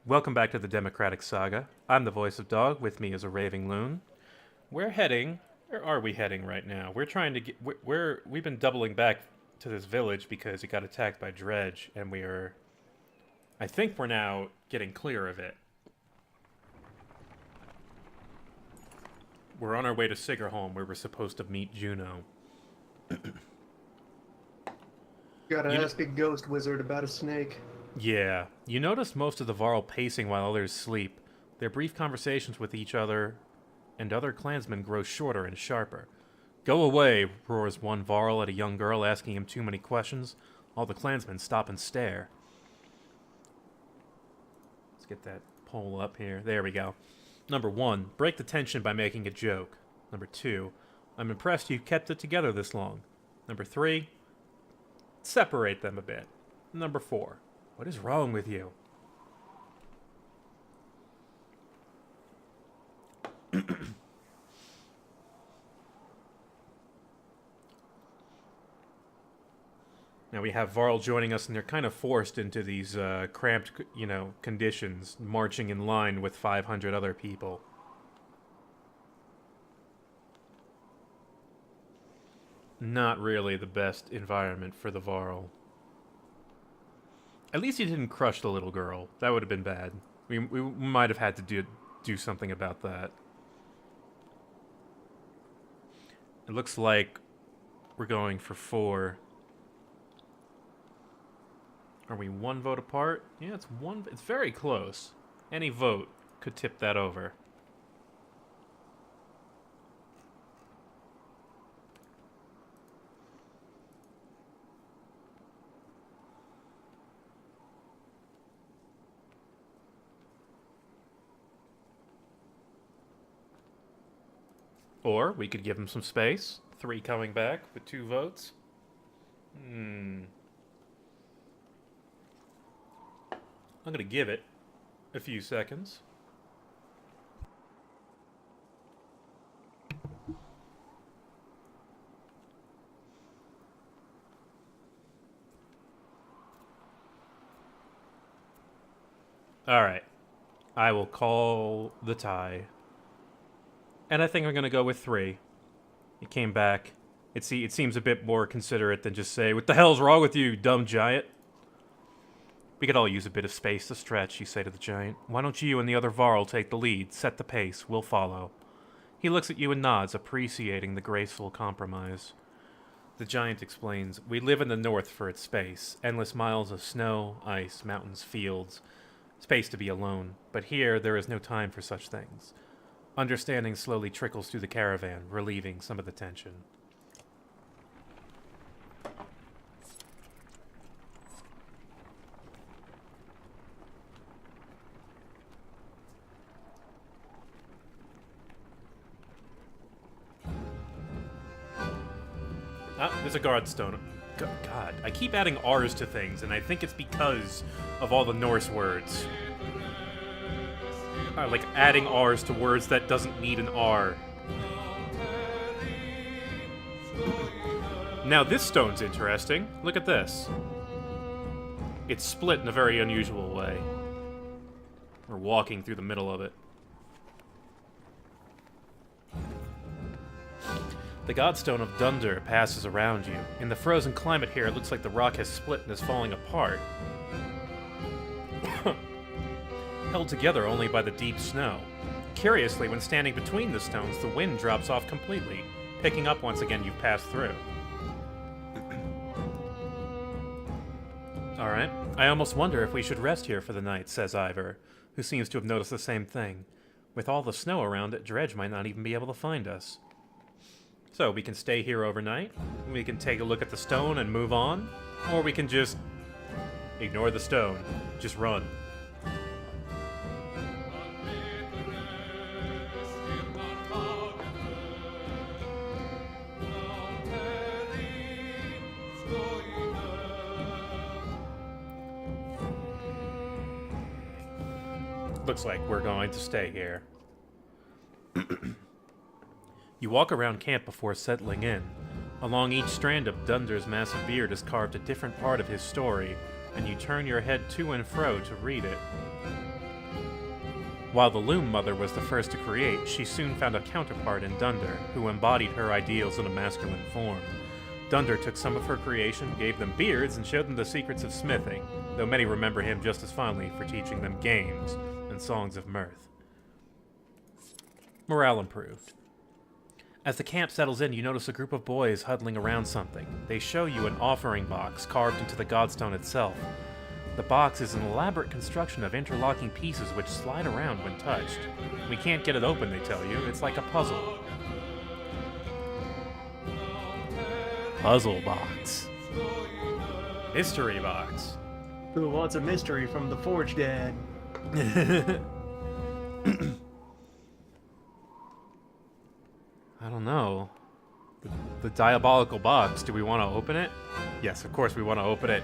Welcome back to the Democratic Saga. I'm the voice of Dog. With me is a raving loon. We're heading. Where are we heading right now? We're trying to get. We've been doubling back to this village because it got attacked by Dredge, and we are. I think we're now getting clear of it. We're on our way to Sigerholm, where we're supposed to meet Juno. Gotta ask a ghost wizard about a snake. Yeah. You notice most of the Varl pacing while others sleep. Their brief conversations with each other and other clansmen grow shorter and sharper. Go away, roars one Varl at a young girl asking him too many questions. All the clansmen stop and stare. Let's get that poll up here. There we go. Number 1, break the tension by making a joke. Number 2, I'm impressed you kept it together this long. Number 3, separate them a bit. Number 4, what is wrong with you? Now we have Varl joining us, and they're kind of forced into these cramped, conditions, marching in line with 500 other people. Not really the best environment for the Varl. At least he didn't crush the little girl. That would have been bad. We might have had to do something about that. It looks like we're going for 4. Are we 1 vote apart? Yeah, it's 1. It's very close. Any vote could tip that over. Or we could give him some space. 3 coming back with 2 votes. I'm going to give it a few seconds. Alright. I will call the tie. And I think I'm going to go with 3. It came back. It seems a bit more considerate than just say, "What the hell's wrong with you, dumb giant?" We could all use a bit of space to stretch, you say to the giant. Why don't you and the other Varl take the lead, set the pace, we'll follow. He looks at you and nods, appreciating the graceful compromise. The giant explains, we live in the north for its space, endless miles of snow, ice, mountains, fields, space to be alone. But here, there is no time for such things. Understanding slowly trickles through the caravan, relieving some of the tension. There's a guard stone. God, I keep adding R's to things, and I think it's because of all the Norse words. Like adding R's to words that doesn't need an R. Now this stone's interesting. Look at this. It's split in a very unusual way. We're walking through the middle of it. The Godstone of Dunder passes around you. In the frozen climate here, it looks like the rock has split and is falling apart. Held together only by the deep snow. Curiously, when standing between the stones, the wind drops off completely, picking up once again you've passed through. Alright. I almost wonder if we should rest here for the night, says Ivor, who seems to have noticed the same thing. With all the snow around it, Dredge might not even be able to find us. So, we can stay here overnight, we can take a look at the stone and move on, or we can just ignore the stone, just run. Looks like we're going to stay here. You walk around camp before settling in. Along each strand of Dunder's massive beard is carved a different part of his story, and you turn your head to and fro to read it. While the Loom Mother was the first to create, she soon found a counterpart in Dunder, who embodied her ideals in a masculine form. Dunder took some of her creation, gave them beards, and showed them the secrets of smithing, though many remember him just as fondly for teaching them games and songs of mirth. Morale improved. As the camp settles in, you notice a group of boys huddling around something. They show you an offering box carved into the godstone itself. The box is an elaborate construction of interlocking pieces which slide around when touched. We can't get it open, they tell you. It's like a puzzle. Puzzle box. Mystery box. Who wants a mystery from the Forge Dad? I don't know. The diabolical box. Do we want to open it? Yes, of course we want to open it.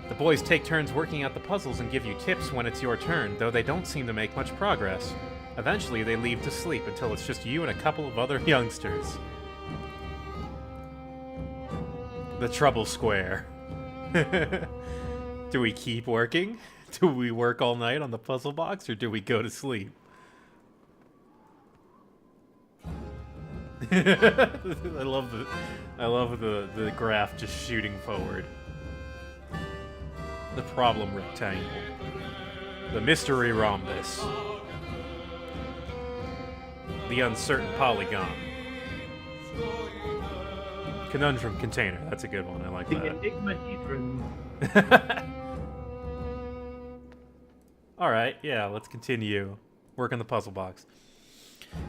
The boys take turns working out the puzzles and give you tips when it's your turn, though they don't seem to make much progress. Eventually, they leave to sleep until it's just you and a couple of other youngsters. The Trouble Square. Do we keep working? Do we work all night on the puzzle box, or do we go to sleep? I love the graph just shooting forward. The problem rectangle. The mystery rhombus. The uncertain polygon. Conundrum container. That's a good one. I like The that. Enigma Hedron. Alright, yeah, let's continue. Work on the puzzle box.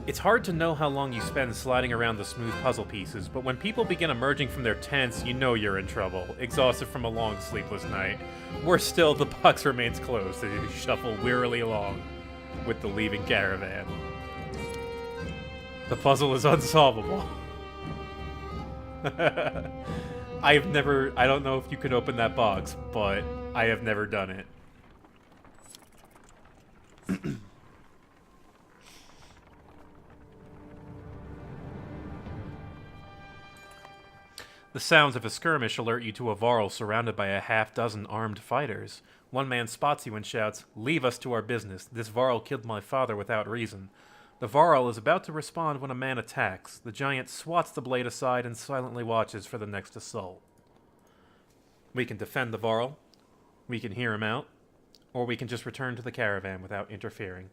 It's hard to know how long you spend sliding around the smooth puzzle pieces, but when people begin emerging from their tents, you know you're in trouble, exhausted from a long sleepless night. Worse still, the box remains closed as you shuffle wearily along with the leaving caravan. The puzzle is unsolvable. I don't know if you could open that box, but I have never done it. The sounds of a skirmish alert you to a Varl surrounded by a half-dozen armed fighters. One man spots you and shouts, "Leave us to our business. This Varl killed my father without reason." The Varl is about to respond when a man attacks. The giant swats the blade aside and silently watches for the next assault. We can defend the Varl, we can hear him out, or we can just return to the caravan without interfering.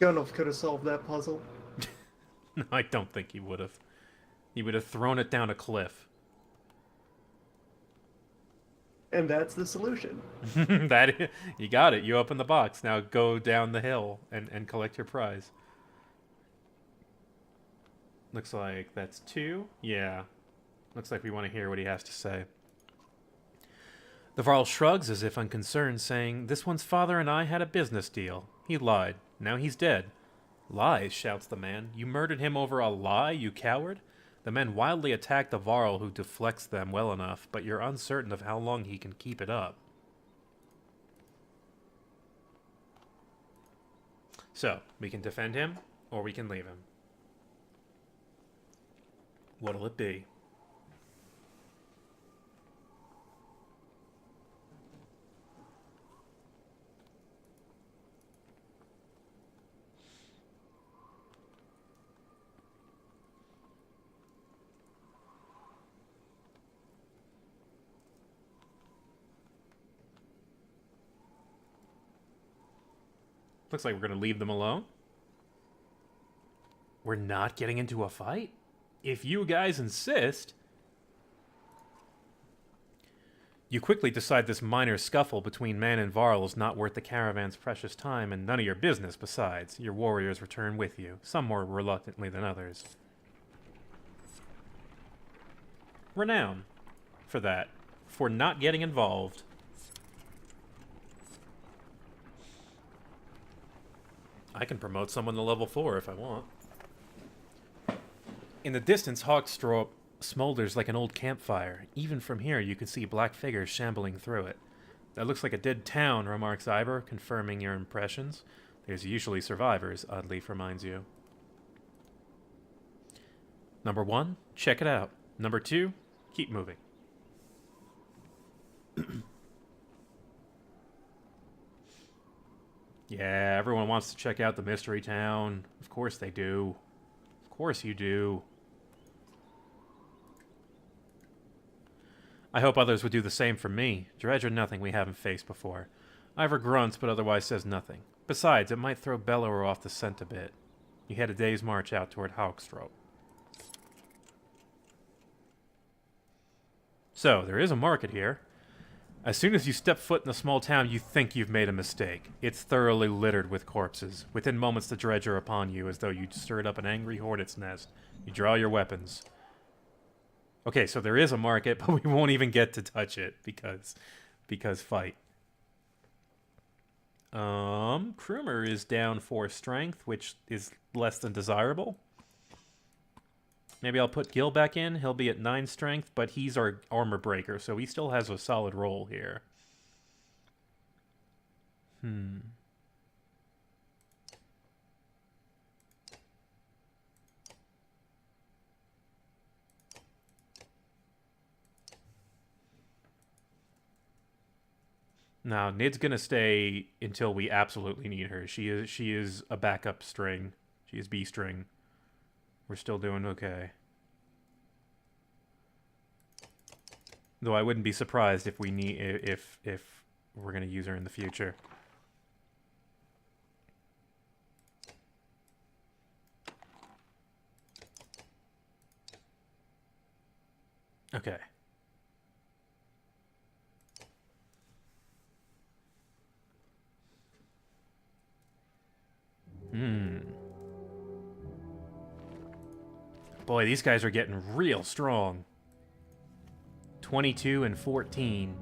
Gandalf could have solved that puzzle. No, I don't think he would have. He would have thrown it down a cliff. And that's the solution. You got it. You open the box. Now go down the hill and collect your prize. Looks like that's 2. Yeah. Looks like we want to hear what he has to say. The Varl shrugs as if unconcerned, saying, "This one's father and I had a business deal. He lied. Now he's dead." "Lies," shouts the man. "You murdered him over a lie, you coward?" The men wildly attack the Varl, who deflects them well enough, but you're uncertain of how long he can keep it up. So, we can defend him, or we can leave him. What'll it be? Looks like we're going to leave them alone. We're not getting into a fight? If you guys insist. You quickly decide this minor scuffle between man and Varl is not worth the caravan's precious time, and none of your business besides. Your warriors return with you, some more reluctantly than others. Renown for that. For not getting involved. I can promote someone to level 4 if I want. In the distance, Hawkstrop smolders like an old campfire. Even from here, you can see black figures shambling through it. "That looks like a dead town," remarks Iber, confirming your impressions. "There's usually survivors," Oddleaf reminds you. Number 1, check it out. Number 2, keep moving. Yeah, everyone wants to check out the Mystery Town. Of course they do. Of course you do. I hope others would do the same for me. Dredge or nothing we haven't faced before. Ivor grunts, but otherwise says nothing. Besides, it might throw Bellower off the scent a bit. You had a day's march out toward Hawkstrop. So, there is a market here. As soon as you step foot in a small town, you think you've made a mistake. It's thoroughly littered with corpses. Within moments, the dredge are upon you, as though you'd stirred up an angry hornet's nest. You draw your weapons. Okay, so there is a market, but we won't even get to touch it, because fight. Krumer is down 4 strength, which is less than desirable. Maybe I'll put Gil back in. He'll be at 9 strength, but he's our armor breaker, so he still has a solid role here. Now, Nid's gonna stay until we absolutely need her. She is a backup string. She is B string. We're still doing okay. Though I wouldn't be surprised if we need if we're gonna use her in the future. Okay. Boy, these guys are getting real strong. 22 and 14.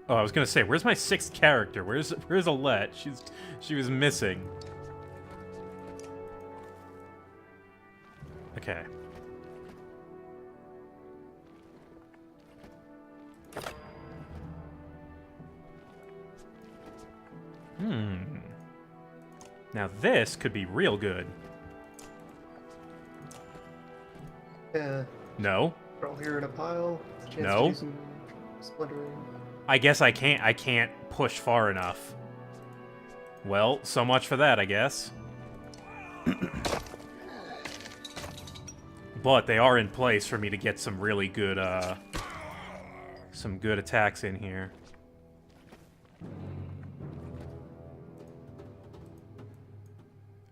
Oh, I was gonna say, where's my 6th character? Where's Alette? She was missing. Okay. Now this could be real good. Yeah. No. We're all here in a pile. Chance No. To do some splintering. I guess I can't push far enough. Well, so much for that, I guess. But they are in place for me to get some really good, some good attacks in here.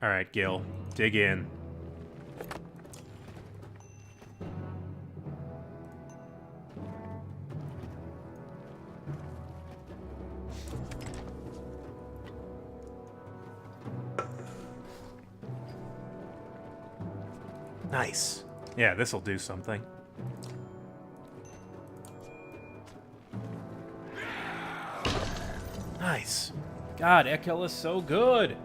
Alright, Gil. Dig in. Nice. Yeah, this'll do something. Nice. God, Ekel is so good.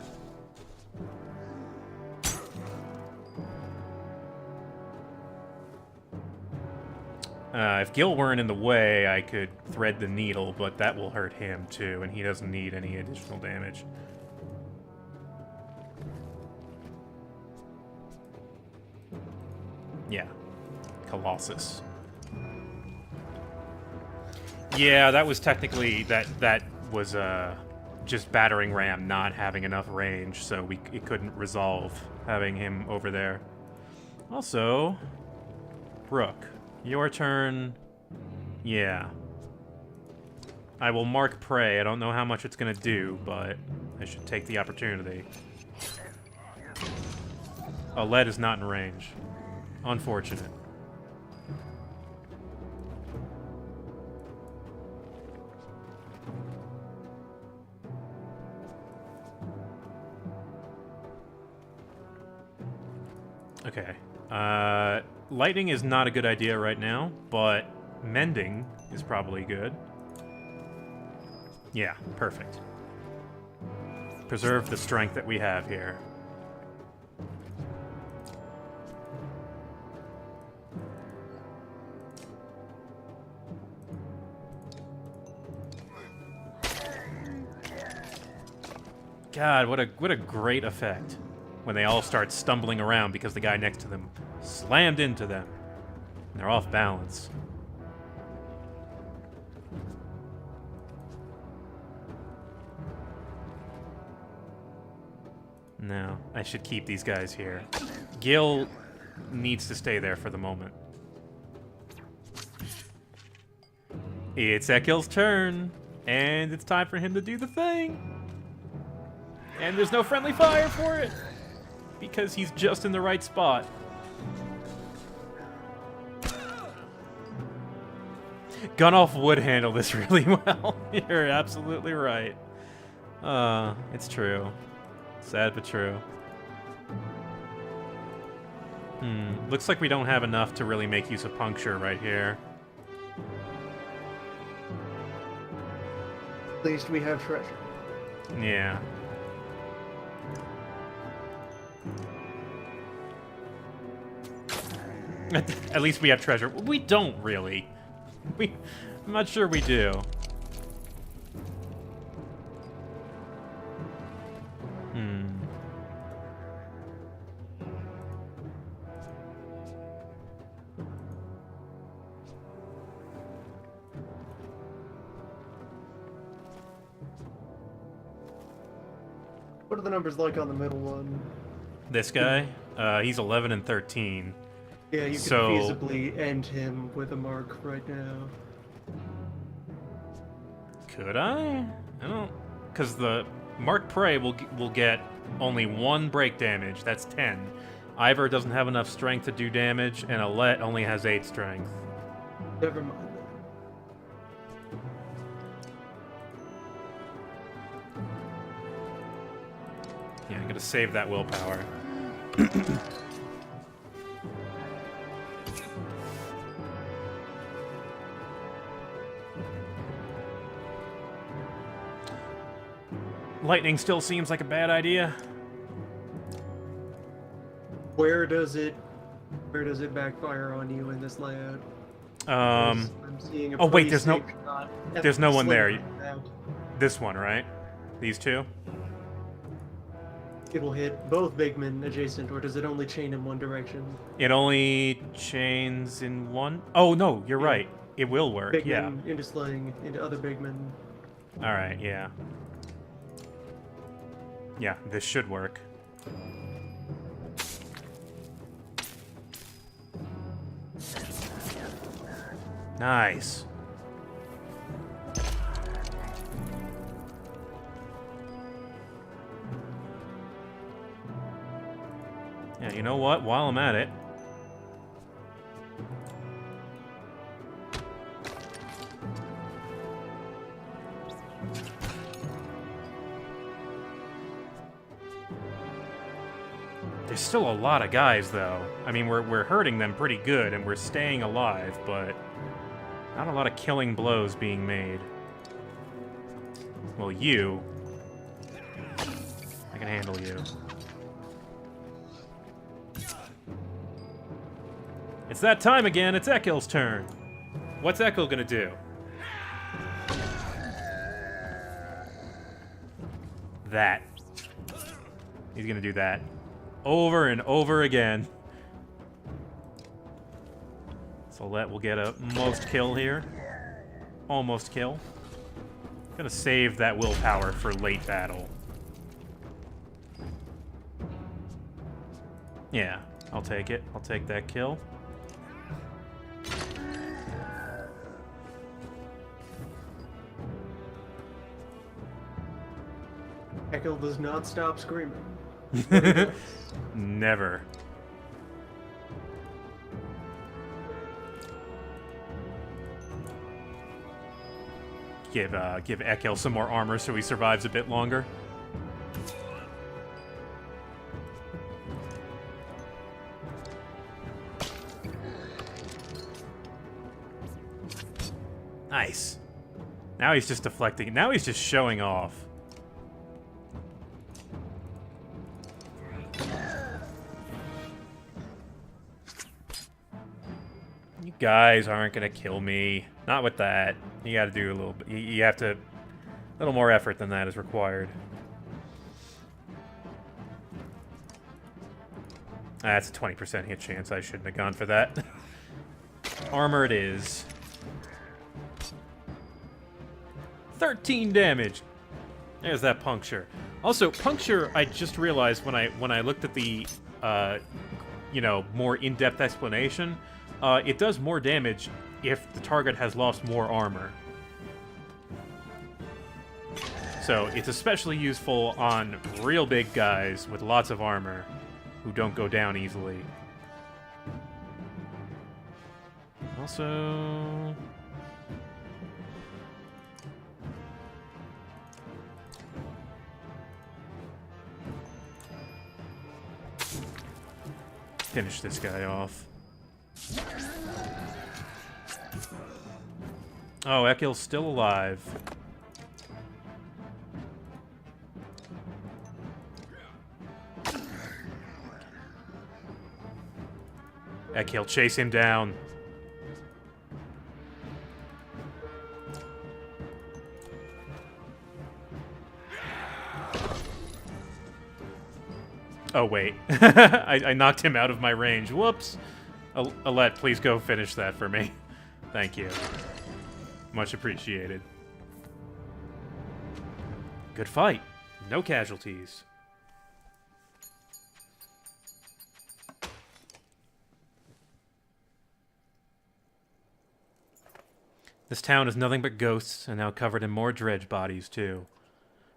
If Gil weren't in the way, I could thread the needle, but that will hurt him too, and he doesn't need any additional damage. Yeah. Colossus. Yeah, that was technically... That was, just battering ram not having enough range, so it couldn't resolve having him over there. Also... Brooke, your turn... Yeah. I will mark prey. I don't know how much it's gonna do, but I should take the opportunity. Oh, lead is not in range. Unfortunate. Okay. Lightning is not a good idea right now, but mending is probably good. Yeah, perfect. Preserve the strength that we have here. God, what a great effect when they all start stumbling around because the guy next to them slammed into them. And they're off balance. No, I should keep these guys here. Gil needs to stay there for the moment. It's Ekil's turn, and it's time for him to do the thing. And there's no friendly fire for it, because he's just in the right spot. Gunolf would handle this really well. You're absolutely right. It's true. Sad but true. Looks like we don't have enough to really make use of puncture right here. At least we have treasure. Yeah. At least we have treasure. We don't really. I'm not sure we do. What are the numbers like on the middle one? This guy? He's 11 and 13. Yeah, you can So- feasibly end him with a mark right now. Could I? I don't... Because the Mark Prey will get only 1 break damage. That's 10. Ivor doesn't have enough strength to do damage, and Alette only has 8 strength. Never mind. Yeah, I'm gonna save that willpower. Lightning still seems like a bad idea. Where does it backfire on you in this layout? I'm seeing a Oh, wait, pretty there's no- safe shot at there's the no one there. sling layout. This one, right? These two? It'll hit both big men adjacent, or does it only chain in one direction? It only chains in one? Oh, no, you're Yeah. right. It will work, Big yeah. men into sling, into other big men. Alright, yeah. Yeah, this should work. Nice. Yeah, you know what? While I'm at it... There's still a lot of guys, though. I mean, we're hurting them pretty good, and we're staying alive, but... not a lot of killing blows being made. Well, you... I can handle you. It's that time again. It's Ekil's turn. What's Ekil gonna do? That. He's gonna do that. Over and over again. So that will get a most kill here. Almost kill. Gonna save that willpower for late battle. Yeah, I'll take it. I'll take that kill. Ekil does not stop screaming. Never. Give Ekil some more armor so he survives a bit longer. Nice. Now he's just deflecting. Now he's just showing off. You guys aren't gonna kill me. Not with that. You gotta do a little bit. You have to... a little more effort than that is required. That's a 20% hit chance. I shouldn't have gone for that. Armor it is. 13 damage. There's that puncture. Also, puncture, I just realized when I looked at the, more in-depth explanation, it does more damage if the target has lost more armor. So it's especially useful on real big guys with lots of armor who don't go down easily. Also... finish this guy off. Oh, Ekil's still alive. Ekil, chase him down. Oh, wait. I knocked him out of my range. Whoops. Alette, please go finish that for me. Thank you. Much appreciated. Good fight. No casualties. This town is nothing but ghosts, and now covered in more dredge bodies, too.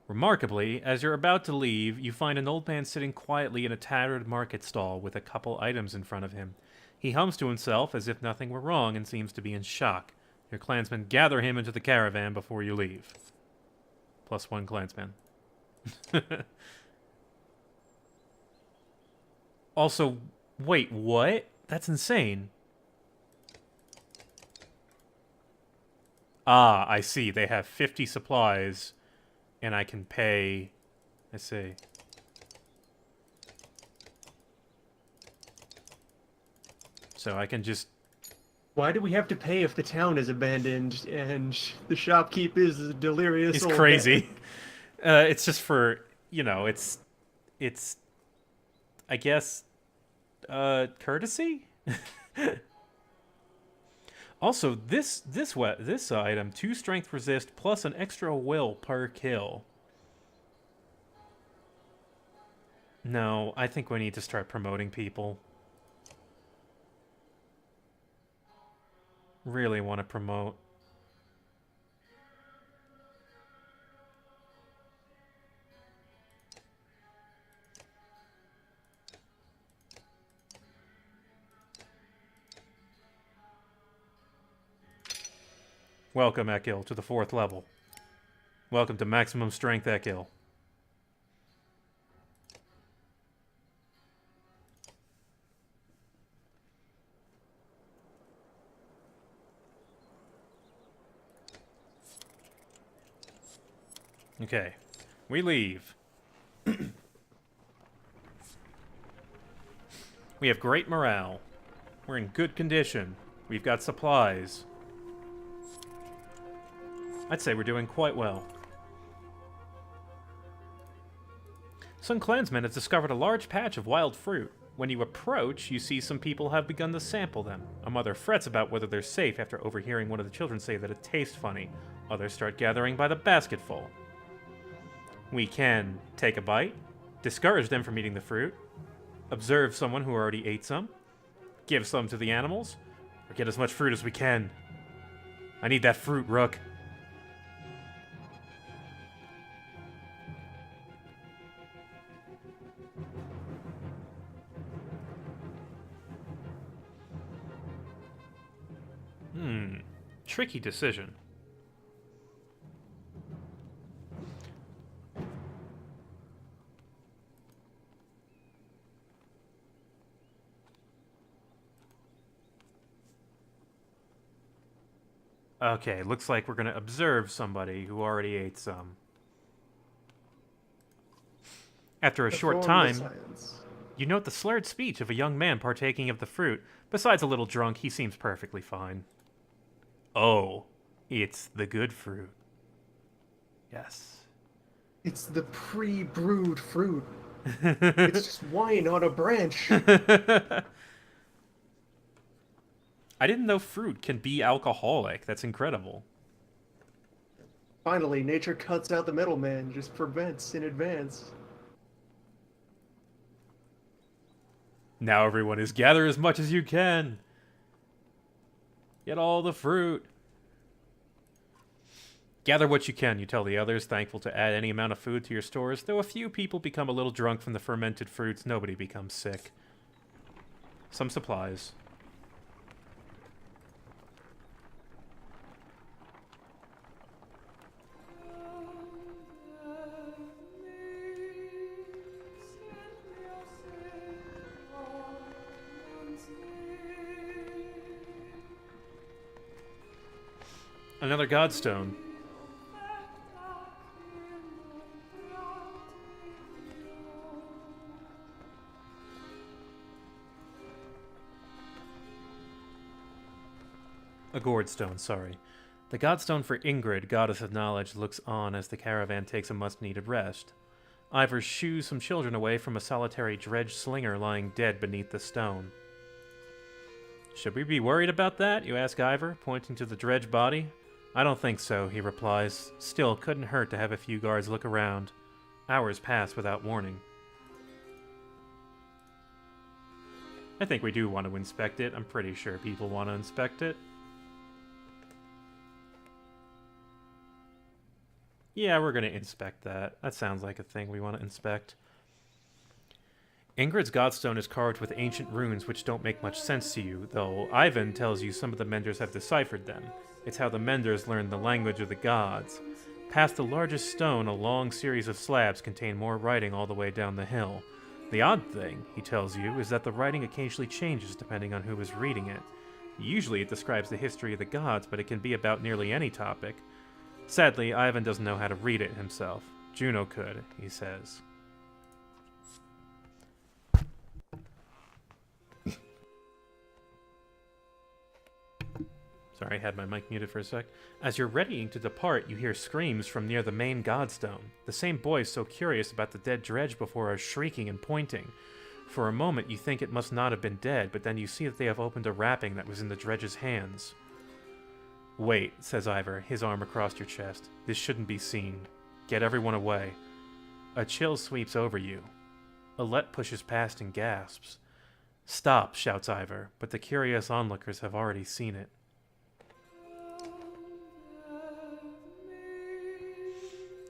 Remarkably, as you're about to leave, you find an old man sitting quietly in a tattered market stall with a couple items in front of him. He hums to himself as if nothing were wrong and seems to be in shock. Your clansmen gather him into the caravan before you leave. +1 clansman. Also, wait, what? That's insane. Ah, I see. They have 50 supplies, and I can pay... Let's see. So I can just... Why do we have to pay if the town is abandoned and the shopkeep is a delirious It's old crazy. man? It's just for, it's... I guess, courtesy? Also, this item, 2 strength resist plus an extra will per kill. No, I think we need to start promoting people. Really want to promote. Welcome, Ekil, to the 4th level. Welcome to maximum strength, Ekil. Okay, we leave. We have great morale. We're in good condition. We've got supplies. I'd say we're doing quite well. Some clansmen have discovered a large patch of wild fruit. When you approach, you see some people have begun to sample them. A mother frets about whether they're safe after overhearing one of the children say that it tastes funny. Others start gathering by the basketful. We can take a bite, discourage them from eating the fruit, observe someone who already ate some, give some to the animals, or get as much fruit as we can. I need that fruit, Rook. Tricky decision. Okay, looks like we're gonna observe somebody who already ate some. After a short time, you note the slurred speech of a young man partaking of the fruit. Besides a little drunk, he seems perfectly fine. Oh, it's the good fruit. Yes. It's the pre-brewed fruit. It's just wine on a branch. I didn't know fruit can be alcoholic. That's incredible. Finally, nature cuts out the middleman, just prevents in advance. Now everyone is gather as much as you can. Get all the fruit. Gather what you can, you tell the others, thankful to add any amount of food to your stores. Though a few people become a little drunk from the fermented fruits, nobody becomes sick. Some supplies. Another godstone. A gourdstone, sorry. The godstone for Ingrid, goddess of knowledge, looks on as the caravan takes a much-needed rest. Ivor shoos some children away from a solitary dredge slinger lying dead beneath the stone. Should we be worried about that? You ask Ivor, pointing to the dredge body. I don't think so, he replies. Still, couldn't hurt to have a few guards look around. Hours pass without warning. I think we do want to inspect it. I'm pretty sure people want to inspect it. Yeah, we're going to inspect that. That sounds like a thing we want to inspect. Ingrid's godstone is carved with ancient runes which don't make much sense to you, though Ivan tells you some of the menders have deciphered them. It's how the menders learned the language of the gods. Past the largest stone, a long series of slabs contain more writing all the way down the hill. The odd thing, he tells you, is that the writing occasionally changes depending on who is reading it. Usually it describes the history of the gods, but it can be about nearly any topic. Sadly, Ivan doesn't know how to read it himself. Juno could, he says. Sorry, I had my mic muted for a sec. As you're readying to depart, you hear screams from near the main godstone. The same boys so curious about the dead dredge before are shrieking and pointing. For a moment, you think it must not have been dead, but then you see that they have opened a wrapping that was in the dredge's hands. Wait, says Ivor, his arm across your chest. This shouldn't be seen. Get everyone away. A chill sweeps over you. Alette pushes past and gasps. Stop, shouts Ivor, but the curious onlookers have already seen it.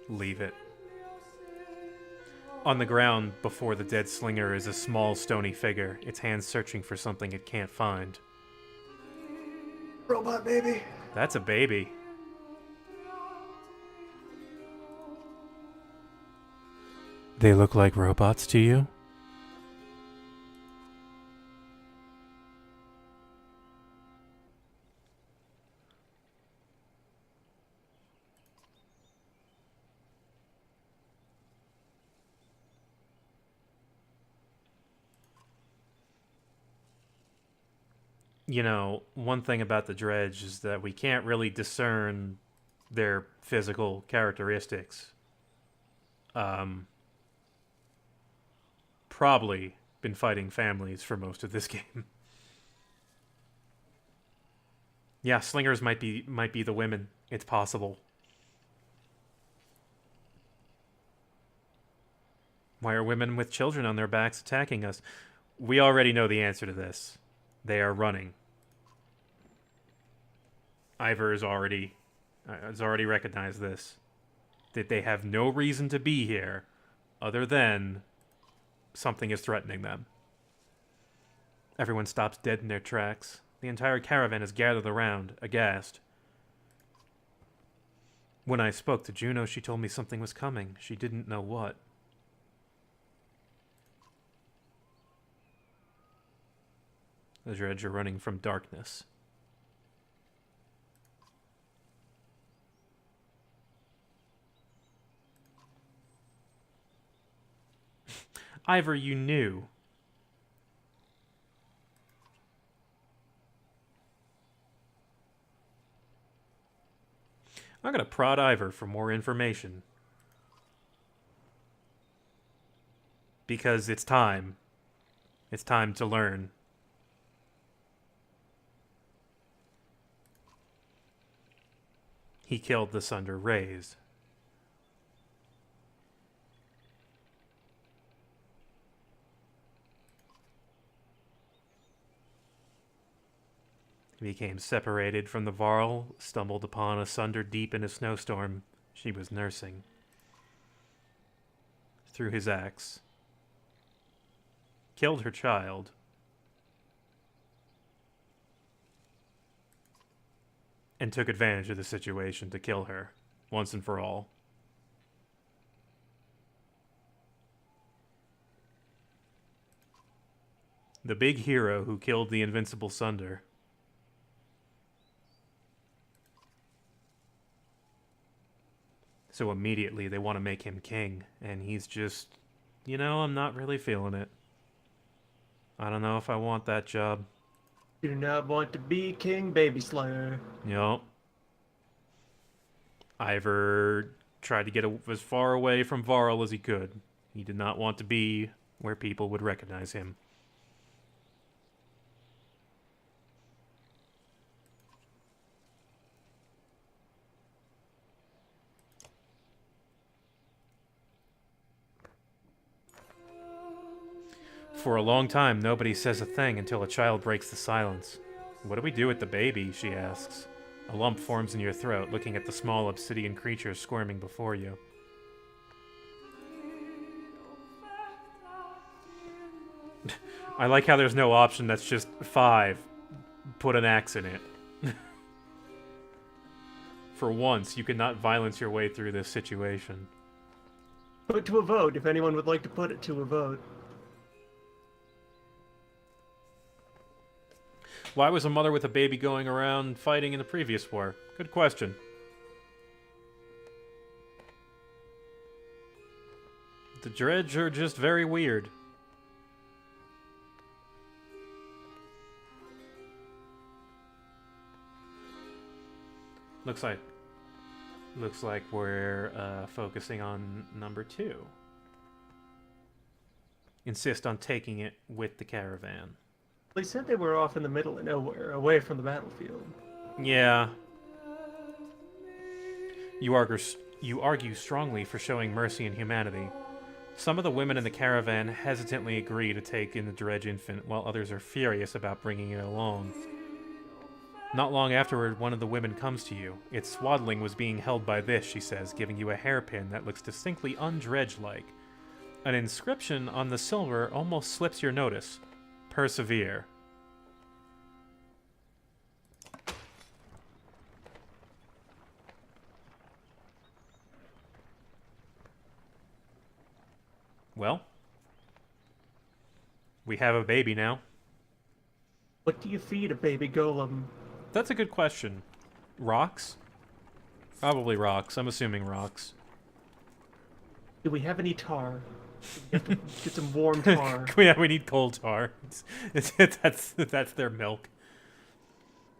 Leave it. On the ground before the dead slinger is a small stony figure, its hands searching for something it can't find. Robot baby. That's a baby. They look like robots to you? You know, one thing about the dredge is that we can't really discern their physical characteristics. Probably been fighting families for most of this game. Yeah, slingers might be the women. It's possible. Why are women with children on their backs attacking us? We already know the answer to this. They are running. Ivor has already recognized this. That they have no reason to be here other than something is threatening them. Everyone stops dead in their tracks. The entire caravan is gathered around, aghast. When I spoke to Juno, she told me something was coming. She didn't know what. The dredge are running from darkness. Ivor, you knew. I'm gonna prod Ivor for more information. because it's time. It's time to learn. He killed the Sunder raised. He became separated from the Varl, stumbled upon a Sunder deep in a snowstorm she was nursing. Threw his axe. Killed her child. And took advantage of the situation to kill her, once and for all. The big hero who killed the invincible Sunder. So immediately they want to make him king, and he's just, I'm not really feeling it. I don't know if I want that job. You do not want to be King Baby Slayer. Yup. Ivor tried to get as far away from Varl as he could. He did not want to be where people would recognize him. For a long time, nobody says a thing until a child breaks the silence. What do we do with the baby? She asks. A lump forms in your throat, looking at the small obsidian creature squirming before you. I like how there's no option that's just 5. Put an axe in it. For once, you cannot violence your way through this situation. Put to a vote if anyone would like to put it to a vote. Why was a mother with a baby going around fighting in the previous war? Good question. The Dredge are just very weird. Looks like we're focusing on number 2. Insist on taking it with the caravan. They said they were off in the middle of nowhere, away from the battlefield. Yeah. You argue strongly for showing mercy and humanity. Some of the women in the caravan hesitantly agree to take in the Dredge infant, while others are furious about bringing it along. Not long afterward, one of the women comes to you. Its swaddling was being held by this, she says, giving you a hairpin that looks distinctly un-Dredge-like. An inscription on the silver almost slips your notice. Persevere. Well, we have a baby now. What do you feed a baby golem? That's a good question. Rocks? Probably rocks. I'm assuming rocks. Do we have any tar? We have to get some warm tar. Yeah, we need coal tar. That's their milk.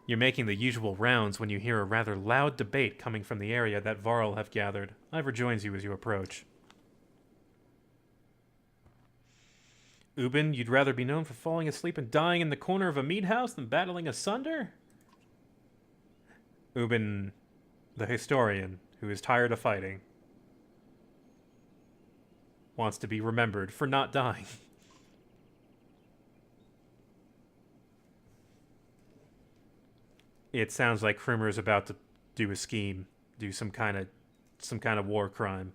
You're making the usual rounds when you hear a rather loud debate coming from the area that Varl have gathered. Ivor joins you as you approach. Ubin, you'd rather be known for falling asleep and dying in the corner of a meat house than battling a Sunder? Ubin, the historian, who is tired of fighting, wants to be remembered for not dying. It sounds like Krumer is about to do a scheme, do some kind of war crime.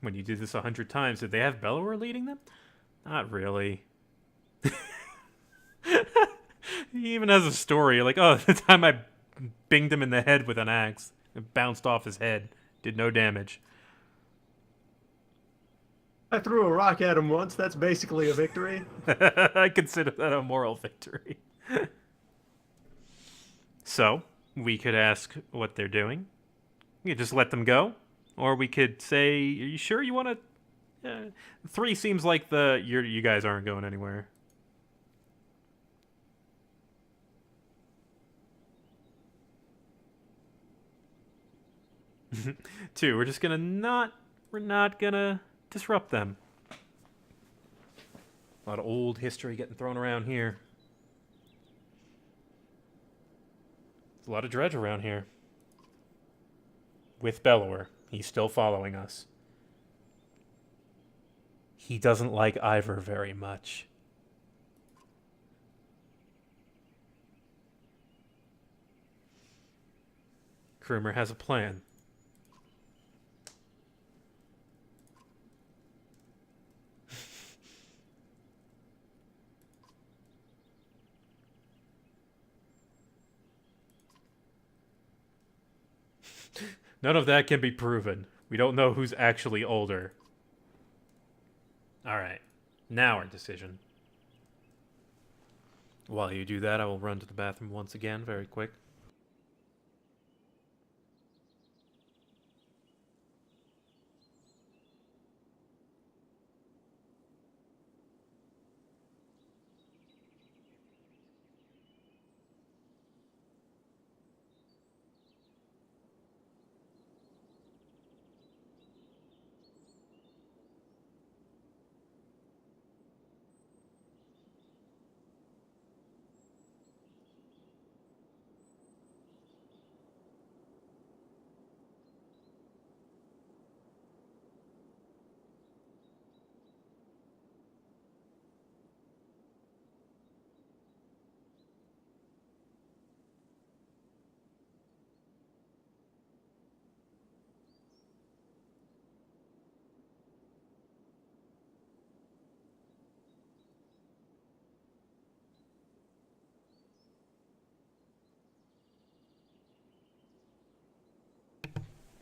When you did this 100 times, did they have Bellower leading them? Not really. He even has a story, like, oh, the time I binged him in the head with an axe. It bounced off his head. Did no damage. I threw a rock at him once. That's basically a victory. I consider that a moral victory. So, we could ask what they're doing. We could just let them go. Or we could say, are you sure you want to... 3 seems like you guys aren't going anywhere. 2, we're just gonna not... We're not gonna disrupt them. A lot of old history getting thrown around here. There's a lot of dredge around here. With Bellower. He's still following us. He doesn't like Ivor very much. Krumer has a plan. None of that can be proven. We don't know who's actually older. Alright. Now our decision. While you do that, I will run to the bathroom once again, very quick.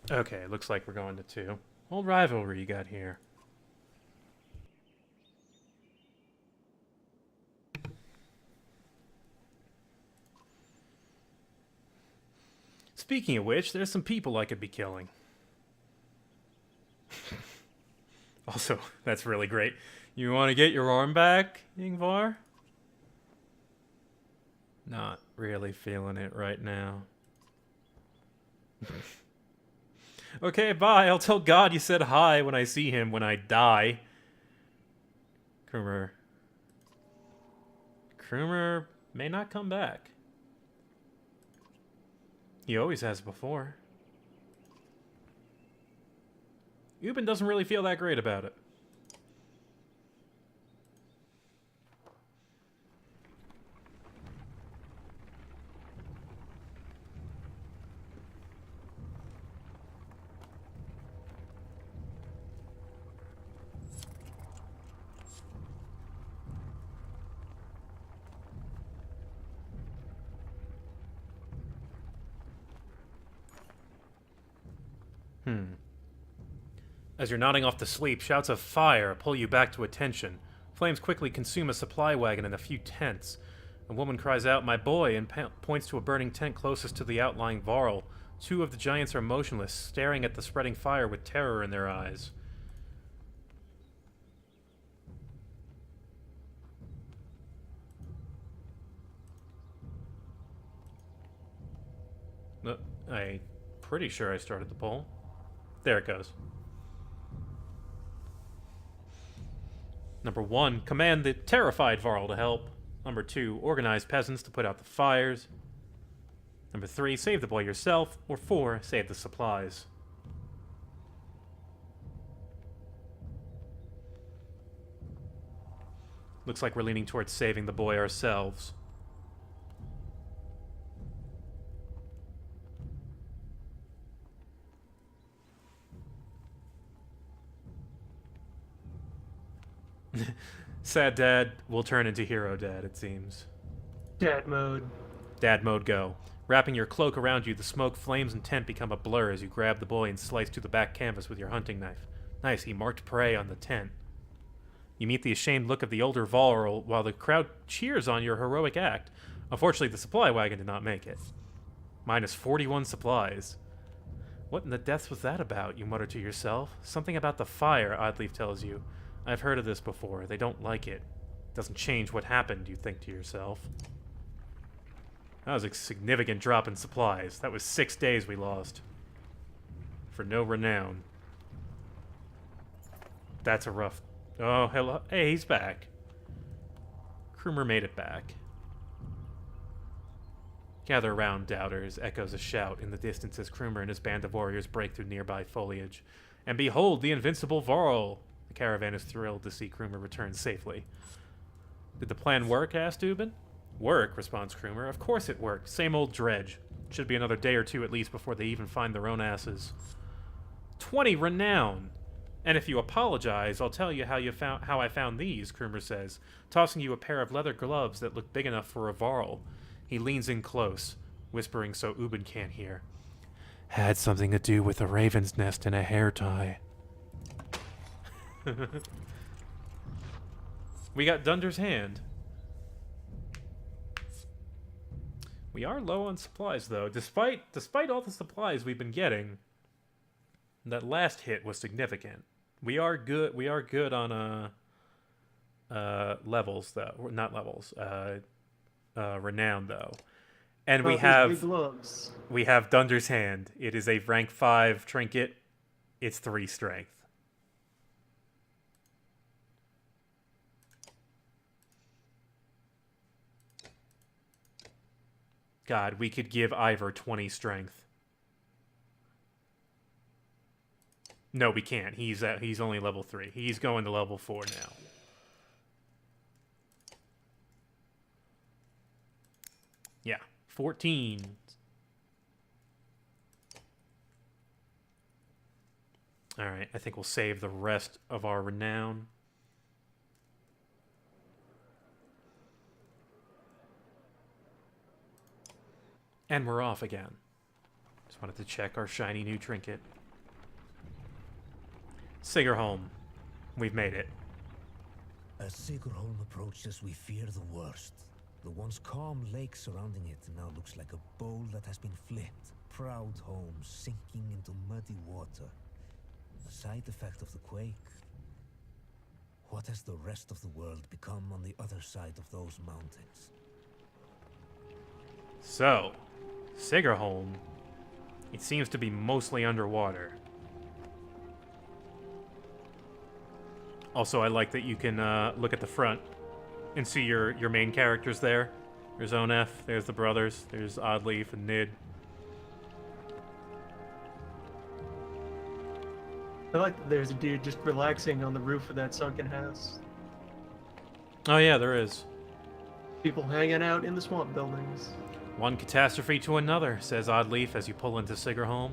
Okay, looks like we're going to 2. Old rivalry you got here. Speaking of which, there's some people I could be killing. Also, that's really great. You want to get your arm back, Ingvar? Not really feeling it right now. Okay, bye. I'll tell God you said hi when I see him when I die. Krumer may not come back. He always has before. Euban doesn't really feel that great about it. As you're nodding off to sleep, shouts of fire pull you back to attention. Flames quickly consume a supply wagon and a few tents. A woman cries out, "My boy," and points to a burning tent closest to the outlying Varl. 2 of the giants are motionless, staring at the spreading fire with terror in their eyes. I'm pretty sure I started the poll. There it goes. Number 1, command the terrified Varl to help. Number 2, organize peasants to put out the fires. Number 3, save the boy yourself. Or 4, save the supplies. Looks like we're leaning towards saving the boy ourselves. Sad dad will turn into hero dad, it seems. Dad mode. Dad mode go. Wrapping your cloak around you, the smoke, flames, and tent become a blur as you grab the boy and slice through the back canvas with your hunting knife. Nice, he marked prey on the tent. You meet the ashamed look of the older Varl while the crowd cheers on your heroic act. Unfortunately, the supply wagon did not make it. Minus 41 supplies. What in the deaths was that about, you mutter to yourself. Something about the fire, Oddleaf tells you. I've heard of this before. They don't like it. Doesn't change what happened, you think to yourself. That was a significant drop in supplies. That was 6 days we lost. for no renown. That's a rough... Oh, hello. Hey, he's back. Krumer made it back. Gather around, doubters, echoes a shout in the distance as Krumer and his band of warriors break through nearby foliage. And behold, the invincible Varl! The caravan is thrilled to see Krumer return safely. Did the plan work? Asked Dubin. Work, responds Krumer. Of course it worked. Same old dredge. Should be another day or two at least before they even find their own asses. 20 renown! And if you apologize, I'll tell you how I found these, Krumer says, tossing you a pair of leather gloves that look big enough for a Varl. He leans in close, whispering so Ubin can't hear. Had something to do with a raven's nest and a hair tie. We got Dunder's hand. We are low on supplies, though. Despite all the supplies we've been getting, that last hit was significant. We are good. We are good on levels, though. Not levels. Renown, though. And we have Dunder's hand. It is a rank 5 trinket. It's 3 strength. God, we could give Ivor 20 strength. No, we can't. He's only level 3. He's going to level 4 now. Yeah, 14. All right, I think we'll save the rest of our renown. And we're off again. Just wanted to check our shiny new trinket. Sigerholm. We've made it. As Sigerholm approaches, we fear the worst. The once calm lake surrounding it now looks like a bowl that has been flipped. Proud home sinking into muddy water. A side effect of the quake. What has the rest of the world become on the other side of those mountains? So, Sigerholm, it seems to be mostly underwater. Also, I like that you can look at the front and see your main characters there. There's Onef, there's the brothers, there's Oddleaf and Nid. I like that there's a dude just relaxing on the roof of that sunken house. Oh yeah, there is. People hanging out in the swamp buildings. One catastrophe to another, says Oddleaf as you pull into Sigerholm.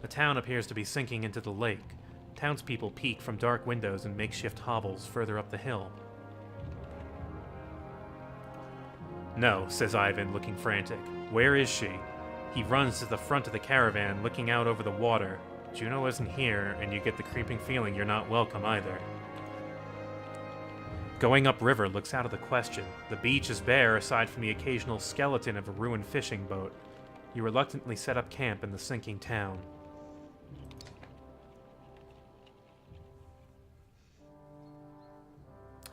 The town appears to be sinking into the lake. Townspeople peek from dark windows and makeshift hovels further up the hill. No, says Ivan, looking frantic. Where is she? He runs to the front of the caravan, looking out over the water. Juno isn't here, and you get the creeping feeling you're not welcome either. Going upriver looks out of the question. The beach is bare aside from the occasional skeleton of a ruined fishing boat. You reluctantly set up camp in the sinking town.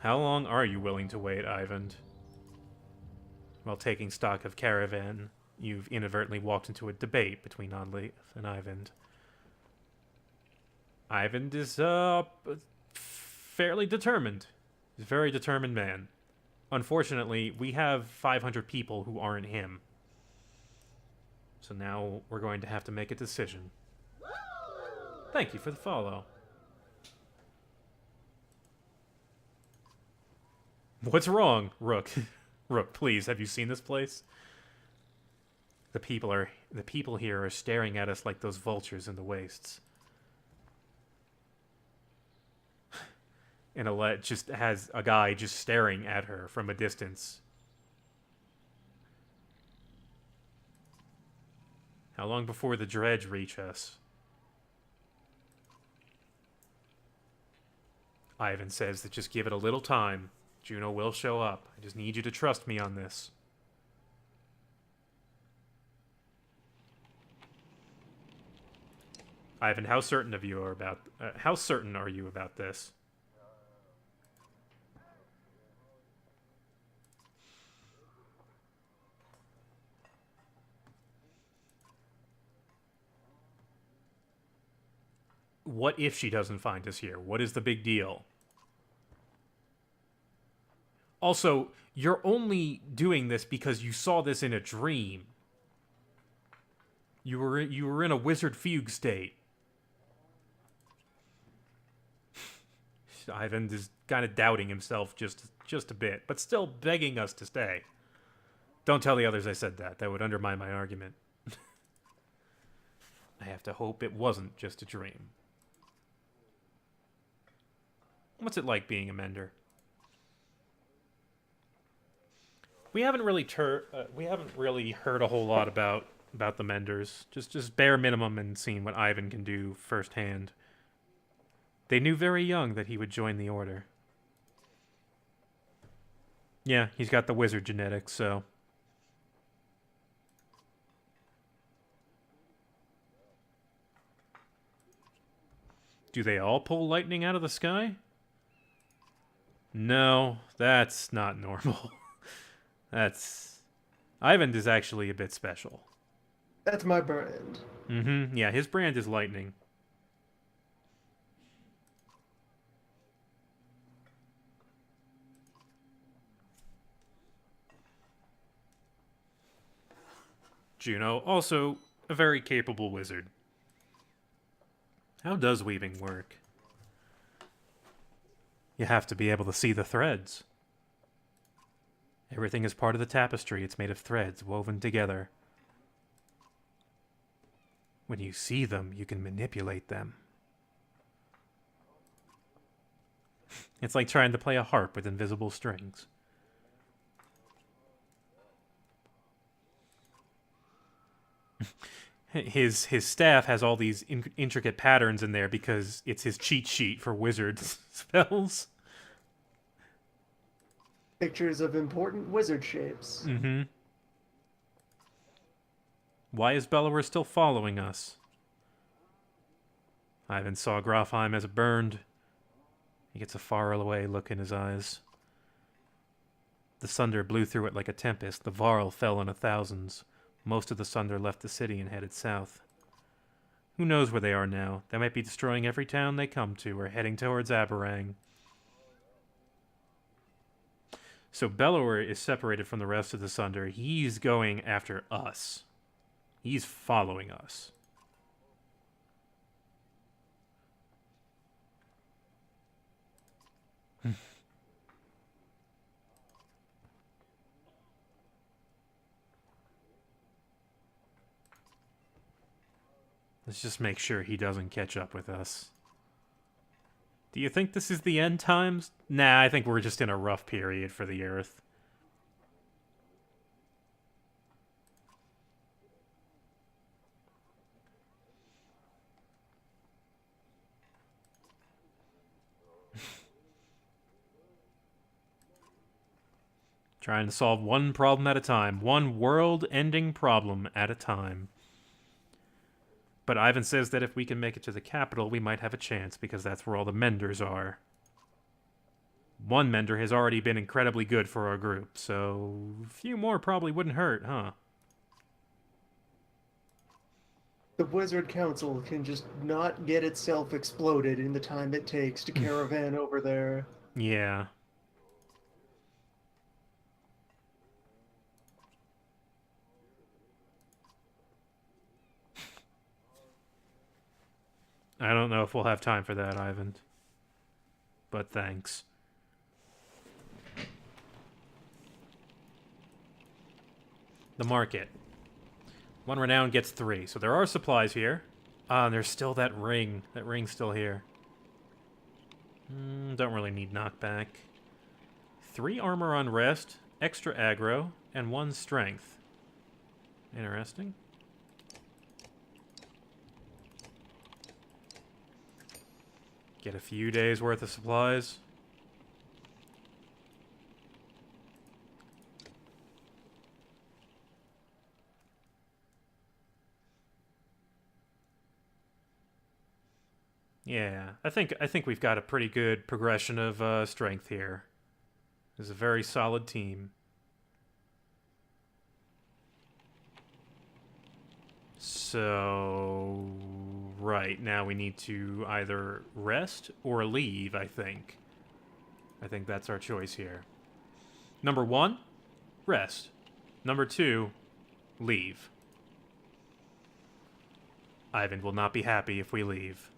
How long are you willing to wait, Ivan? While taking stock of caravan, you've inadvertently walked into a debate between Oddleaf and Ivan. Ivan is, fairly determined. He's a very determined man. Unfortunately, we have 500 people who aren't him. So now we're going to have to make a decision. Thank you for the follow. What's wrong, Rook? Rook, please, have you seen this place? The people here are staring at us like those vultures in the wastes. And Alette just has a guy just staring at her from a distance. How long before the dredge reach us? Ivan says that just give it a little time. Juno will show up. I just need you to trust me on this. Ivan, how certain are you about this? What if she doesn't find us here? What is the big deal? Also, you're only doing this because you saw this in a dream. You were in a wizard fugue state. Ivan is kind of doubting himself just a bit, but still begging us to stay. Don't tell the others I said that. That would undermine my argument. I have to hope it wasn't just a dream. What's it like being a mender? We haven't really heard a whole lot about the menders. Just bare minimum and seeing what Ivan can do firsthand. They knew very young that he would join the order. Yeah, he's got the wizard genetics, so. Do they all pull lightning out of the sky? No, that's not normal. Ivan is actually a bit special. That's my brand. Mm-hmm. Yeah, his brand is lightning. Juno, also a very capable wizard. How does weaving work? You have to be able to see the threads. Everything is part of the tapestry. It's made of threads woven together. When you see them, you can manipulate them. It's like trying to play a harp with invisible strings. His staff has all these intricate patterns in there because it's his cheat sheet for wizard spells. Pictures of important wizard shapes. Mm-hmm. Why is Bellower still following us? Ivan saw Grafheim as it burned. He gets a faraway look in his eyes. The thunder blew through it like a tempest. The Varl fell in thousands. Most of the Sunder left the city and headed south. Who knows where they are now? They might be destroying every town they come to or heading towards Aberrang. So Bellower is separated from the rest of the Sunder. He's going after us. He's following us. Let's just make sure he doesn't catch up with us. Do you think this is the end times? Nah, I think we're just in a rough period for the Earth. Trying to solve one problem at a time. One world-ending problem at a time. But Ivan says that if we can make it to the capital, we might have a chance, because that's where all the menders are. One mender has already been incredibly good for our group, so a few more probably wouldn't hurt, huh? The Wizard Council can just not get itself exploded in the time it takes to caravan over there. Yeah. I don't know if we'll have time for that, Ivan. But thanks. The market. One renown gets 3. So there are supplies here. And there's still that ring. That ring's still here. Don't really need knockback. 3 armor on rest, extra aggro, and 1 strength. Interesting. Get a few days worth of supplies. Yeah, I think we've got a pretty good progression of strength here. This is a very solid team. So Right, now we need to either rest or leave, I think. I think that's our choice here. Number 1, rest. Number 2, leave. Ivan will not be happy if we leave.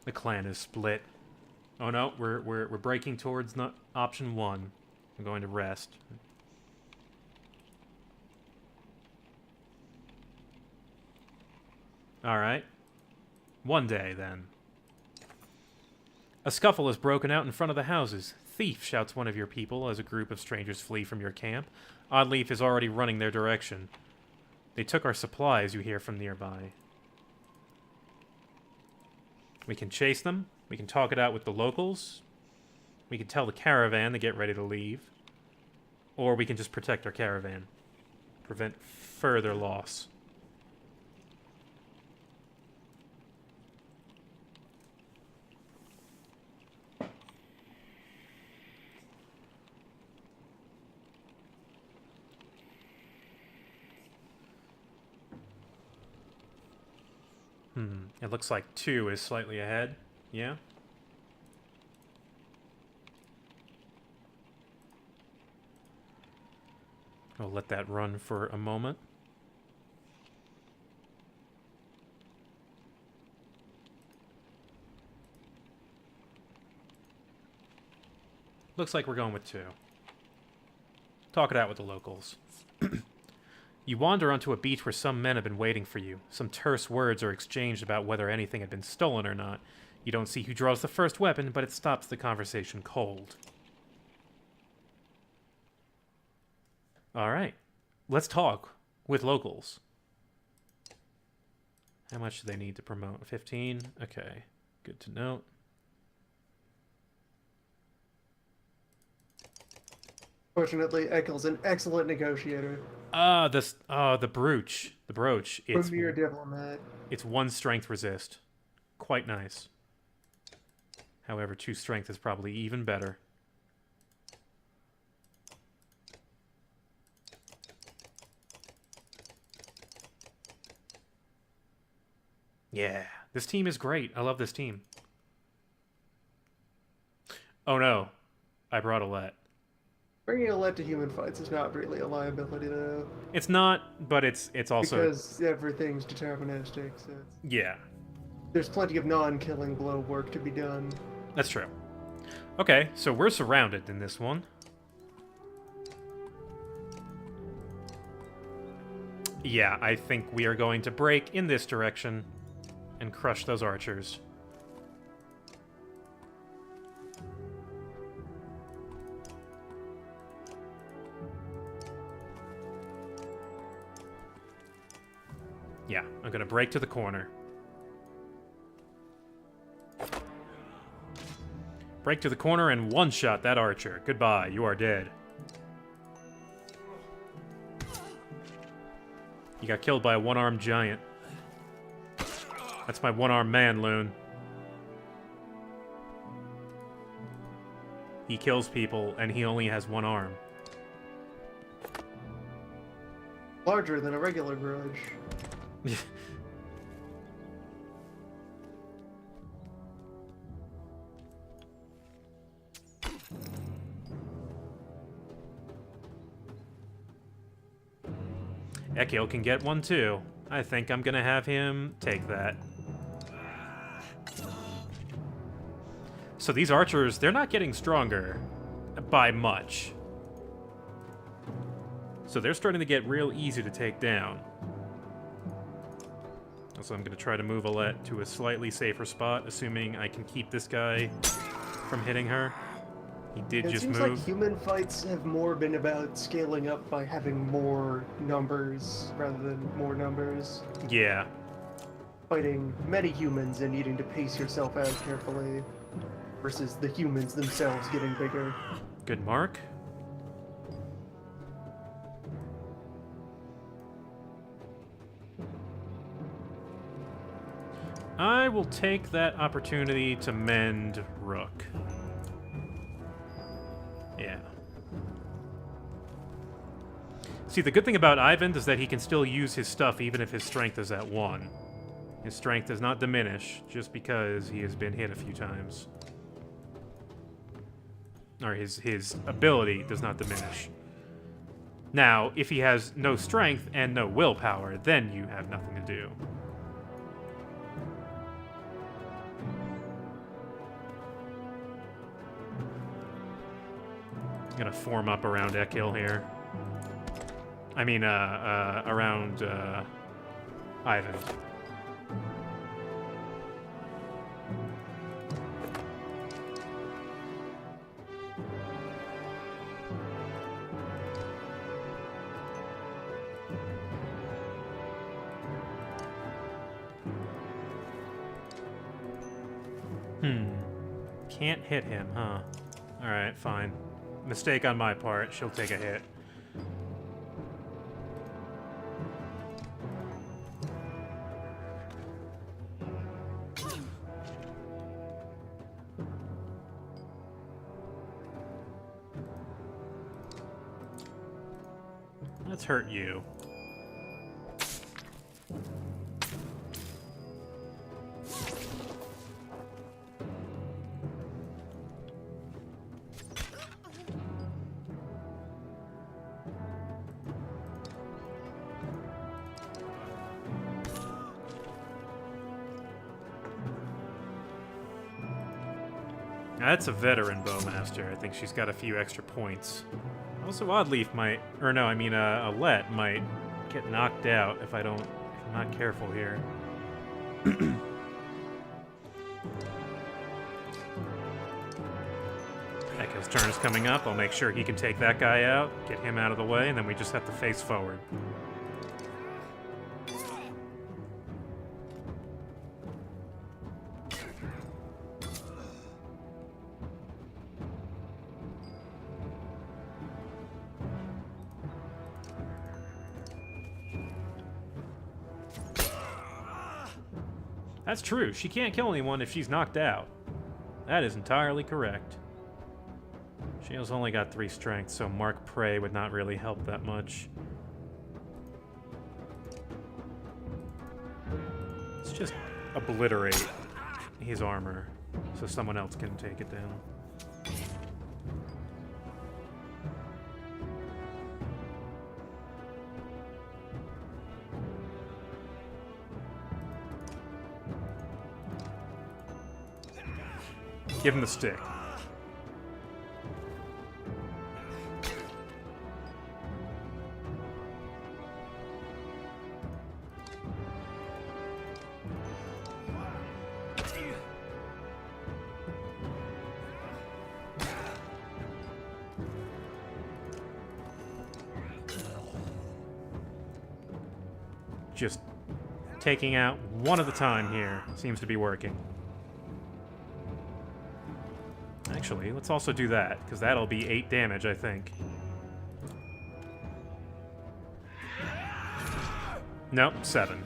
The clan is split. Oh no, we're breaking towards option 1. I'm going to rest. Alright. One day, then. A scuffle has broken out in front of the houses. Thief, shouts one of your people as a group of strangers flee from your camp. Oddleaf is already running their direction. They took our supplies, you hear from nearby. We can chase them. We can talk it out with the locals. We can tell the caravan to get ready to leave. Or we can just protect our caravan. Prevent further loss. It looks like 2 is slightly ahead. Yeah? I'll let that run for a moment. Looks like we're going with 2. Talk it out with the locals. You wander onto a beach where some men have been waiting for you. Some terse words are exchanged about whether anything had been stolen or not. You don't see who draws the first weapon, but it stops the conversation cold. Alright. Let's talk with locals. How much do they need to promote? 15? Okay. Good to note. Fortunately, Ekel's an excellent negotiator. The brooch. The brooch. Premier diplomat. It's 1 strength resist. Quite nice. However, 2 strength is probably even better. Yeah, this team is great. I love this team. Oh no, I brought Alette. Bringing Alette to human fights is not really a liability, though. It's not, but it's also... Because everything's deterministic, so... Yeah. There's plenty of non-killing blow work to be done. That's true. Okay, so we're surrounded in this one. Yeah, I think we are going to break in this direction and crush those archers. Yeah, I'm gonna break to the corner. Break to the corner and one-shot that archer. Goodbye, you are dead. You got killed by a one-armed giant. That's my one-armed man, Loon. He kills people, and he only has 1 arm. Larger than a regular grudge. Ekil can get 1 too. I think I'm gonna have him take that. So these archers, they're not getting stronger by much. So they're starting to get real easy to take down. So I'm gonna try to move Alette to a slightly safer spot, assuming I can keep this guy from hitting her. He did just move. It seems like human fights have more been about scaling up by having more numbers rather than more numbers. Yeah. Fighting many humans and needing to pace yourself out carefully versus the humans themselves getting bigger. Good mark. I will take that opportunity to mend Rook. Yeah. See, the good thing about Ivan is that he can still use his stuff even if his strength is at 1. His strength does not diminish just because he has been hit a few times. Or his ability does not diminish. Now, if he has no strength and no willpower, then you have nothing to do. I'm gonna form up around Ekil here. I mean, around, Ivan. Can't hit him, huh? Alright, fine. Mistake on my part. She'll take a hit. Let's hurt you. That's a veteran bowmaster. I think she's got a few extra points. Also, Oddleaf might, or no, I mean, Alette might get knocked out if I'm not careful here. Echo's turn is coming up. I'll make sure he can take that guy out, get him out of the way, and then we just have to face forward. That's true. She can't kill anyone if she's knocked out. That is entirely correct. She has only got 3 strength, so Mark Prey would not really help that much. Let's just obliterate his armor so someone else can take it down. Give him the stick. Just taking out one at a time here seems to be working. Actually, let's also do that, because that'll be 8 damage, I think. Nope, 7.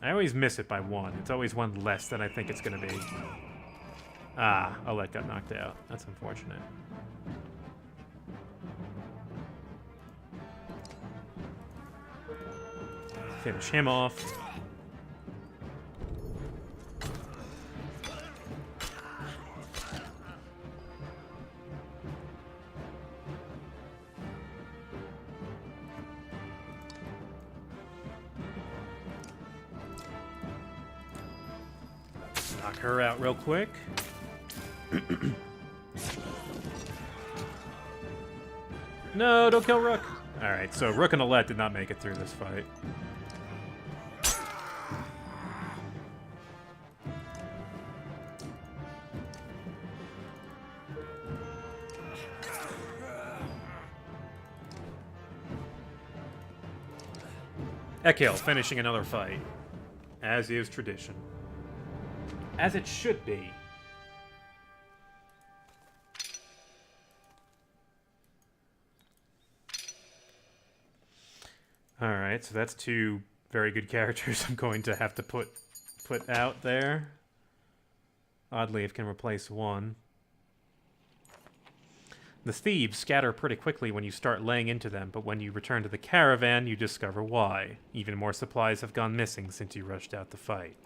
I always miss it by 1. It's always 1 less than I think it's going to be. Ah, Alette got knocked out. That's unfortunate. Finish him off. Knock her out real quick. No, don't kill Rook. Alright, so Rook and Alette did not make it through this fight. Ekil finishing another fight, as is tradition. As it should be. Alright, so that's 2 very good characters I'm going to have to put put out there. Oddly, it can replace one. The thieves scatter pretty quickly when you start laying into them, but when you return to the caravan, you discover why. Even more supplies have gone missing since you rushed out to fight.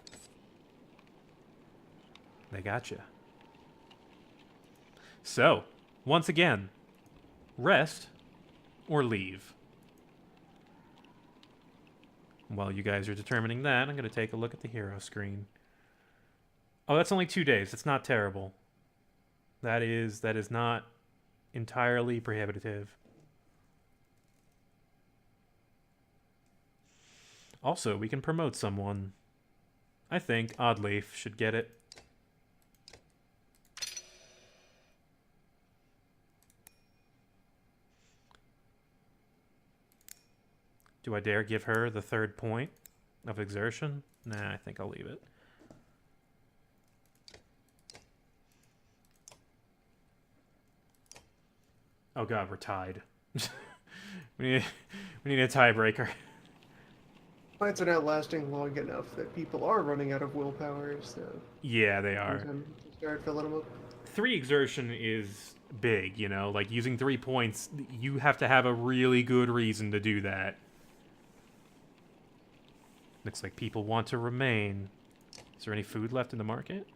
They gotcha. So, once again, rest or leave. While you guys are determining that, I'm going to take a look at the hero screen. Oh, that's only 2 days. It's not terrible. That is not entirely prohibitive. Also, we can promote someone. I think Oddleaf should get it. Do I dare give her the 3rd point of exertion? Nah, I think I'll leave it. Oh god, we're tied. we need a tiebreaker. Fights are not lasting long enough that people are running out of willpower, so... Yeah, they are. Time to start filling them up. 3 exertion is big, you know? Like, using 3 points, you have to have a really good reason to do that. Looks like people want to remain. Is there any food left in the market?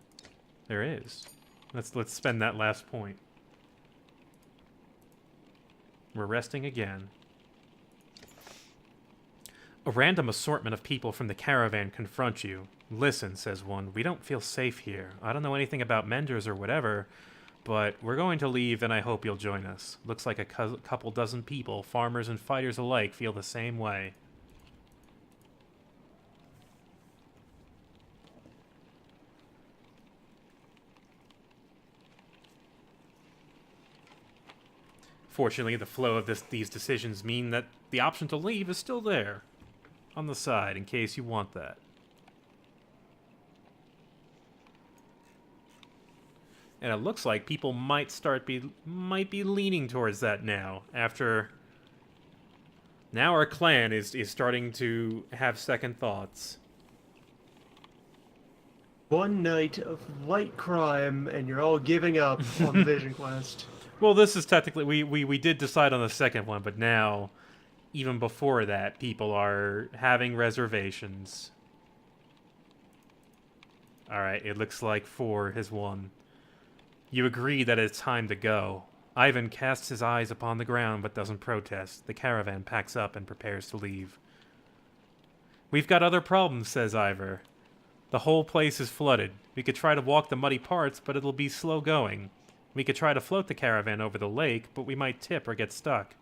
There is. Let's spend that last point. We're resting again. A random assortment of people from the caravan confront you. Listen, says one, we don't feel safe here. I don't know anything about menders or whatever, but we're going to leave and I hope you'll join us. Looks like a couple dozen people, farmers and fighters alike, feel the same way. Fortunately, the flow of these decisions mean that the option to leave is still there. On the side, in case you want that. And it looks like people might be leaning towards that now. Now our clan is starting to have second thoughts. One night of light crime, and you're all giving up on Vision Quest. Well, this is technically... We did decide on the second one, but now, even before that, people are having reservations. Alright, it looks like 4 has won. You agree that it's time to go. Ivan casts his eyes upon the ground, but doesn't protest. The caravan packs up and prepares to leave. We've got other problems, says Ivor. The whole place is flooded. We could try to walk the muddy parts, but it'll be slow going. We could try to float the caravan over the lake, but we might tip or get stuck.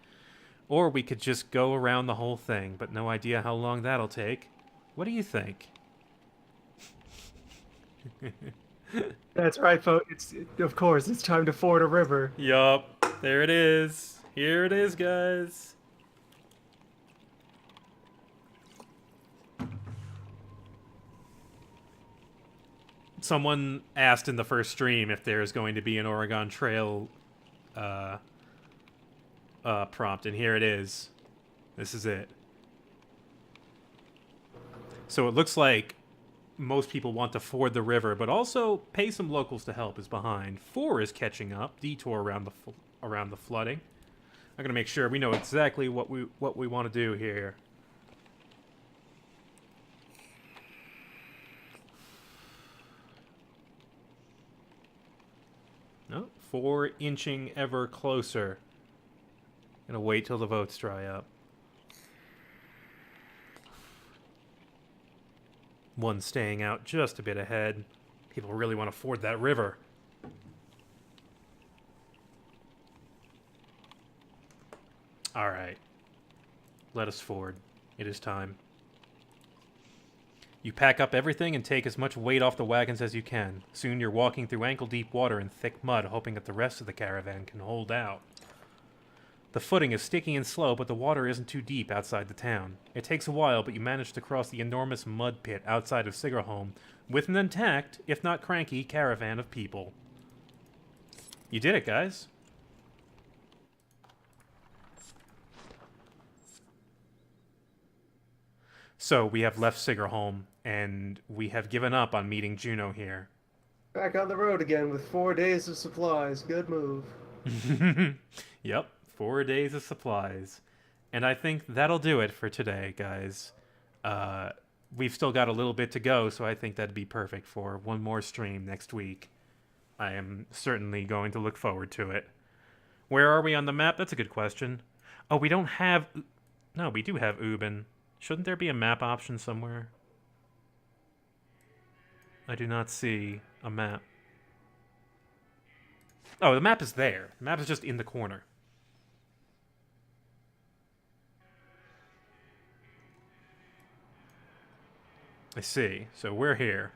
Or we could just go around the whole thing, but no idea how long that'll take. What do you think? That's right, folks. Of course, it's time to ford a river. Yup. There it is. Here it is, guys. Someone asked in the first stream if there's going to be an Oregon Trail prompt, and here it is. This is it. So it looks like most people want to ford the river, but also pay some locals to help is behind. 4 is catching up. Detour around the flooding. I'm gonna make sure we know exactly what we want to do here. No, 4 inching ever closer. Gonna wait till the votes dry up. 1 staying out just a bit ahead. People really want to ford that river. Alright. Let us ford. It is time. You pack up everything and take as much weight off the wagons as you can. Soon you're walking through ankle-deep water and thick mud, hoping that the rest of the caravan can hold out. The footing is sticky and slow, but the water isn't too deep outside the town. It takes a while, but you manage to cross the enormous mud pit outside of Sigerholm with an intact, if not cranky, caravan of people. You did it, guys. So we have left Sigerholm, and we have given up on meeting Juno here. Back on the road again with 4 days of supplies. Good move. Yep, 4 days of supplies. And I think that'll do it for today, guys. We've still got a little bit to go, so I think that'd be perfect for one more stream next week. I am certainly going to look forward to it. Where are we on the map? That's a good question. Oh, we don't have... No, we do have Ubin. Shouldn't there be a map option somewhere? I do not see a map. Oh, the map is there. The map is just in the corner. I see. So we're here.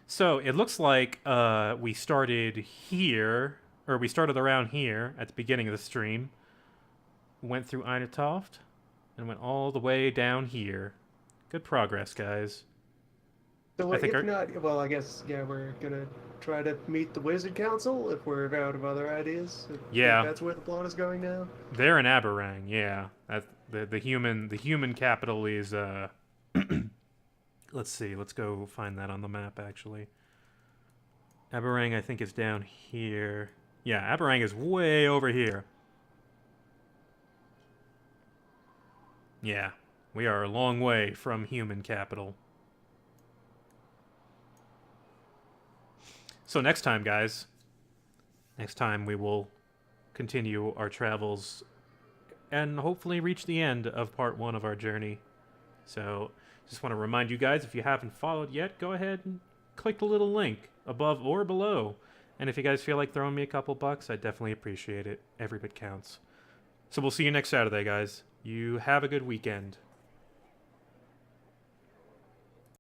So it looks like we started here, or we started around here at the beginning of the stream. Went through Einatoft and went all the way down here. Good progress, guys. So I think if not, well, I guess, yeah, we're gonna try to meet the Wizard Council if we're out of other ideas. Yeah. If that's where the plot is going now. They're in Aberrang, yeah. That's the human capital is let's see, let's go find that on the map actually. Aberrang I think is down here. Yeah, Aberrang is way over here. Yeah, we are a long way from human capital. So next time, guys, next time we will continue our travels and hopefully reach the end of part 1 of our journey. So just want to remind you guys, if you haven't followed yet, go ahead and click the little link above or below. And if you guys feel like throwing me a couple bucks, I'd definitely appreciate it. Every bit counts. So we'll see you next Saturday, guys. You have a good weekend.